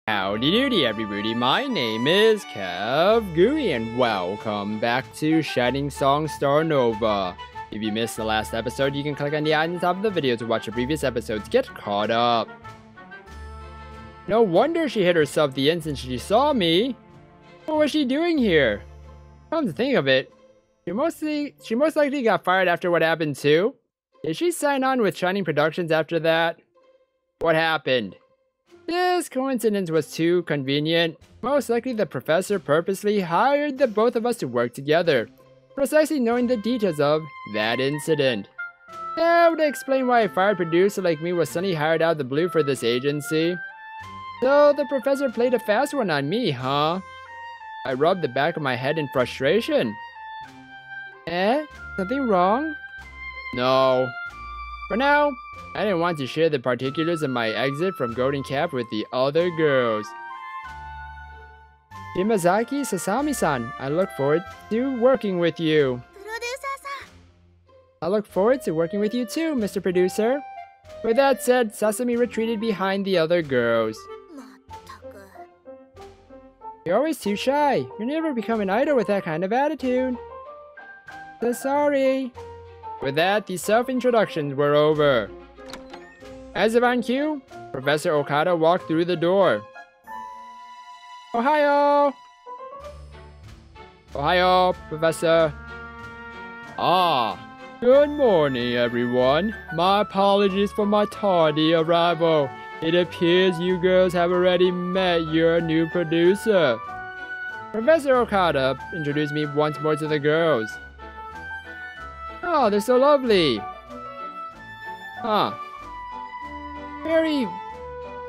Howdy doody everybody, my name is KevGuuey and welcome back to Shining Song Starnova. If you missed the last episode, you can click on the eye on the top of the video to watch the previous episodes to get caught up. No wonder she hit herself the instant she saw me. What was she doing here? Come to think of it, she most likely got fired after what happened too. Did she sign on with Shining Productions after that? What happened? This coincidence was too convenient. Most likely the professor purposely hired the both of us to work together, precisely knowing the details of that incident. That would explain why a fired producer like me was suddenly hired out of the blue for this agency. So the professor played a fast one on me, huh? I rubbed the back of my head in frustration. Something wrong? No. For now, I didn't want to share the particulars of my exit from Golden Cap with the other girls. Shimazaki Sasami-san, I look forward to working with you. I look forward to working with you too, Mr. Producer. With that said, Sasami retreated behind the other girls. You're always too shy. You'll never become an idol with that kind of attitude. So sorry. With that, the self-introductions were over. As if on cue, Professor Okada walked through the door. Ohio! Ohio, Professor. Good morning, everyone. My apologies for my tardy arrival. It appears you girls have already met your new producer. Professor Okada introduced me once more to the girls. Oh, they're so lovely. Very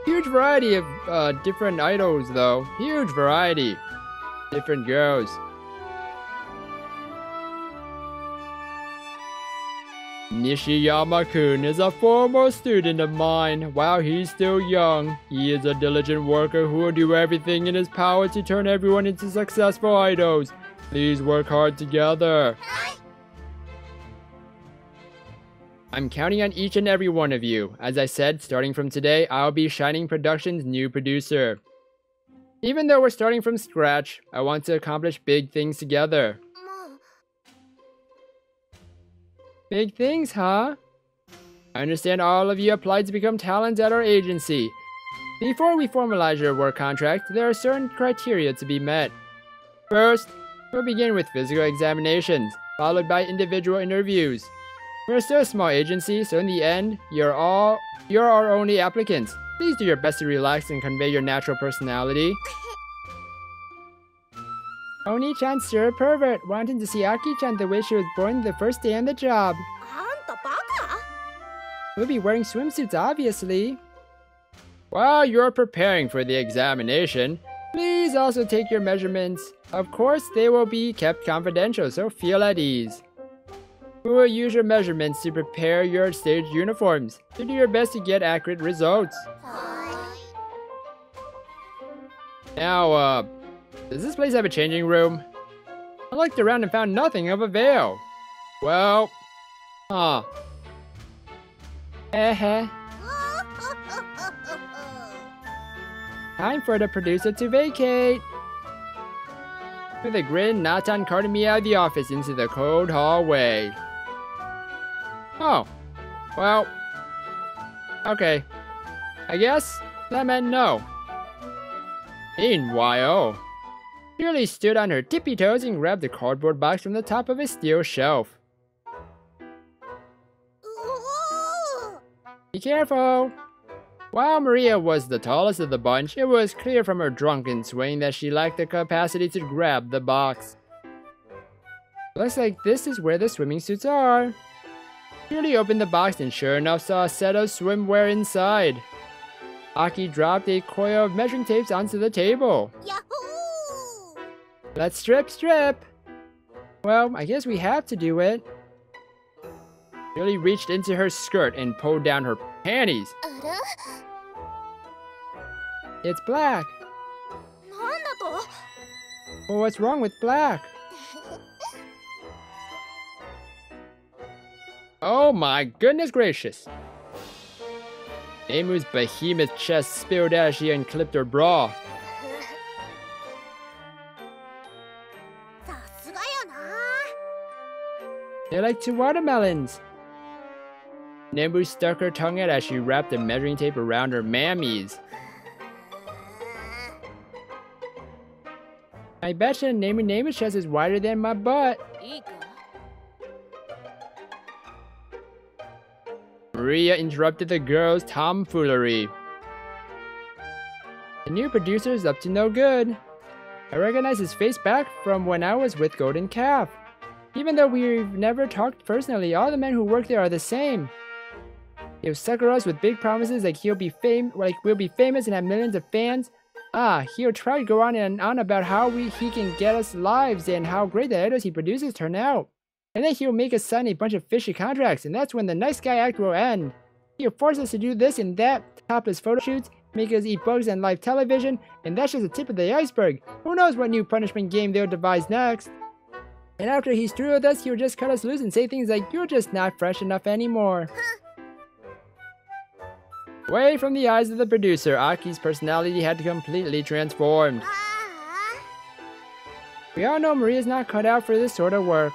huge variety of different idols though. Huge variety. Different girls. Nishiyama-kun is a former student of mine. While he's still young, he is a diligent worker who will do everything in his power to turn everyone into successful idols. Please work hard together. I'm counting on each and every one of you. As I said, starting from today, I'll be Shining Productions' new producer. Even though we're starting from scratch, I want to accomplish big things together. Big things, huh? I understand all of you applied to become talents at our agency. Before we formalize your work contract, there are certain criteria to be met. First, we'll begin with physical examinations, followed by individual interviews. We're still a small agency, so in the end, you're our only applicants. Please do your best to relax and convey your natural personality. Oni-chan's sure a pervert, wanting to see Aki-chan the way she was born the first day on the job. We'll be wearing swimsuits, obviously. While you're preparing for the examination, please also take your measurements. Of course, they will be kept confidential, so feel at ease. We will use your measurements to prepare your stage uniforms. So do your best to get accurate results. Now, does this place have a changing room? I looked around and found nothing of avail. Well, Time for the producer to vacate. With a grin, Natan carted me out of the office into the cold hallway. Oh, well, okay. I guess that meant no. Meanwhile, Shirley stood on her tippy toes and grabbed the cardboard box from the top of a steel shelf. Be careful! While Maria was the tallest of the bunch, it was clear from her drunken swing that she lacked the capacity to grab the box. Looks like this is where the swimming suits are. Shirley opened the box and sure enough saw a set of swimwear inside. Aki dropped a coil of measuring tapes onto the table. Yahoo! Let's strip! Well, I guess we have to do it. Shirley reached into her skirt and pulled down her panties. It's black. Well, what's wrong with black? Oh my goodness gracious. Neimu's behemoth chest spilled out as she unclipped her bra. They're like 2 watermelons. Neimu stuck her tongue out as she wrapped the measuring tape around her mammies. I betcha Neimu's chest is wider than my butt. Maria interrupted the girls' tomfoolery. The new producer is up to no good. I recognize his face back from when I was with Golden Calf. Even though we've never talked personally, all the men who work there are the same. He'll sucker us with big promises like we'll be famous and have millions of fans. He'll try to go on and on about how he can get us lives and how great the idols he produces turn out. And then he'll make us sign a bunch of fishy contracts, and that's when the nice guy act will end. He'll force us to do this and that, topless photo shoots, make us eat bugs on live television, and that's just the tip of the iceberg. Who knows what new punishment game they'll devise next? And after he's through with us, he'll just cut us loose and say things like, "You're just not fresh enough anymore." Away from the eyes of the producer, Aki's personality had completely transformed. We all know Maria's not cut out for this sort of work.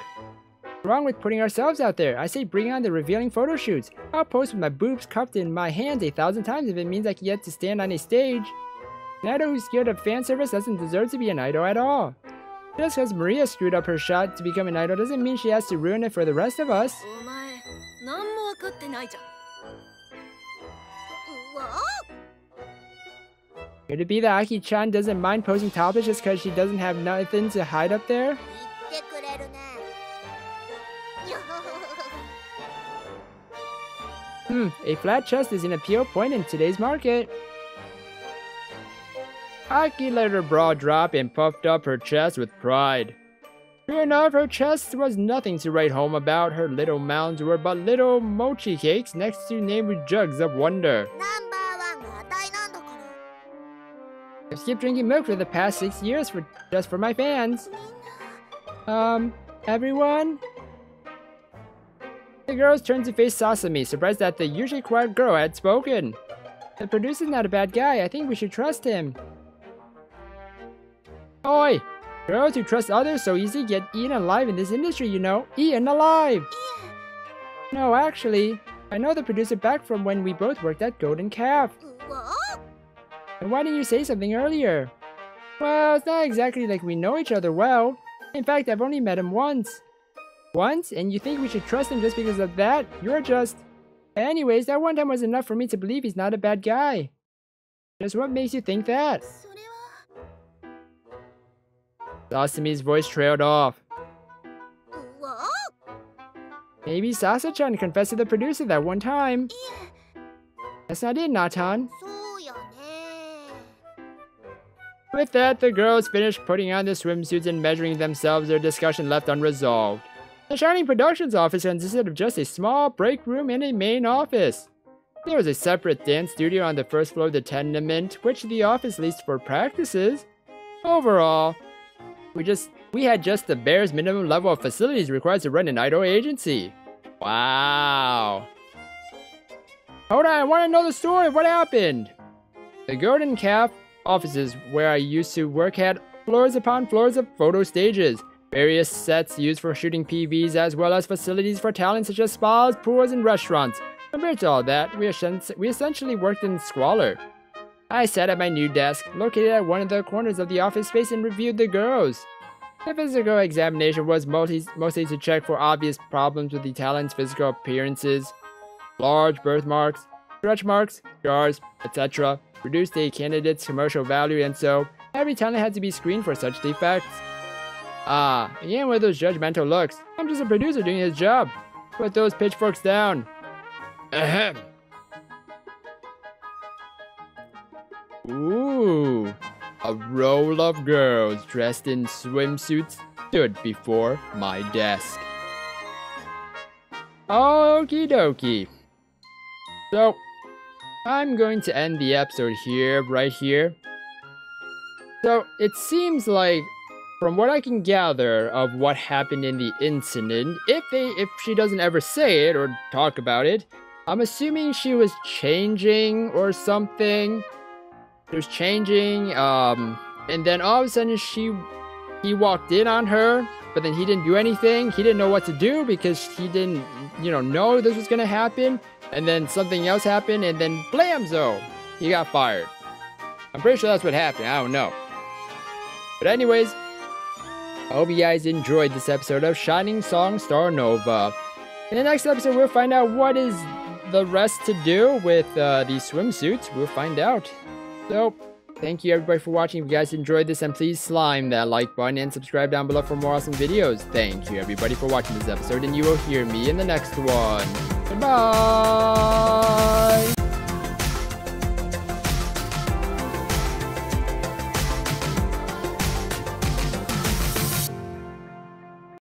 What's wrong with putting ourselves out there? I say bring on the revealing photo shoots. I'll post with my boobs cupped in my hands 1,000 times if it means I can get to stand on a stage. An idol who's scared of fan service doesn't deserve to be an idol at all. Just because Maria screwed up her shot to become an idol doesn't mean she has to ruin it for the rest of us. Could it be that Aki-chan doesn't mind posing topless just because she doesn't have nothing to hide up there? A flat chest is an appeal point in today's market. Aki let her bra drop and puffed up her chest with pride. Sure enough, her chest was nothing to write home about. Her little mounds were but little mochi cakes next to named jugs of wonder. I've skipped drinking milk for the past 6 years just for my fans. Everyone? The girls turned to face Sasami, surprised that the usually quiet girl had spoken. The producer's not a bad guy. I think we should trust him. Oi! Girls who trust others so easy get eaten alive in this industry, you know. Eaten alive! No, actually, I know the producer back from when we both worked at Golden Calf. And why didn't you say something earlier? Well, it's not exactly like we know each other well. In fact, I've only met him once. Once? And you think we should trust him just because of that? You're just... Anyways, that one time was enough for me to believe he's not a bad guy. Just what makes you think that? Sasami's voice trailed off. Maybe Sasa-chan confessed to the producer that one time. That's not it, Natan. With that, the girls finished putting on the swimsuits and measuring themselves, their discussion left unresolved. The Shining Productions office consisted of just a small break room and a main office. There was a separate dance studio on the first floor of the tenement, which the office leased for practices. Overall, we had just the barest minimum level of facilities required to run an idol agency. Wow. Hold on, I want to know the story. What happened? The Golden Calf offices where I used to work had floors upon floors of photo stages, various sets used for shooting PVs, as well as facilities for talent such as spas, pools, and restaurants. Compared to all that, we essentially worked in squalor. I sat at my new desk, located at one of the corners of the office space, and reviewed the girls. The physical examination was mostly to check for obvious problems with the talent's physical appearances. Large birthmarks, stretch marks, scars, etc. reduced a candidate's commercial value, and so every talent had to be screened for such defects. Again with those judgmental looks. I'm just a producer doing his job. Put those pitchforks down. Ahem. Ooh. A row of girls dressed in swimsuits stood before my desk. Okie dokie. So, I'm going to end the episode here, right here. So, it seems like, from what I can gather of what happened in the incident, if she doesn't ever say it or talk about it, I'm assuming she was changing or something. She was changing, and then all of a sudden he walked in on her, but then he didn't do anything. He didn't know what to do because he didn't, know this was gonna happen. And then something else happened, and then blamzo, he got fired. I'm pretty sure that's what happened. I don't know. But anyways, I hope you guys enjoyed this episode of Shining Song Starnova. In the next episode, we'll find out what is the rest to do with these swimsuits. We'll find out. So, thank you everybody for watching. If you guys enjoyed this, and please slime that like button and subscribe down below for more awesome videos. Thank you everybody for watching this episode, and you will hear me in the next one. Goodbye!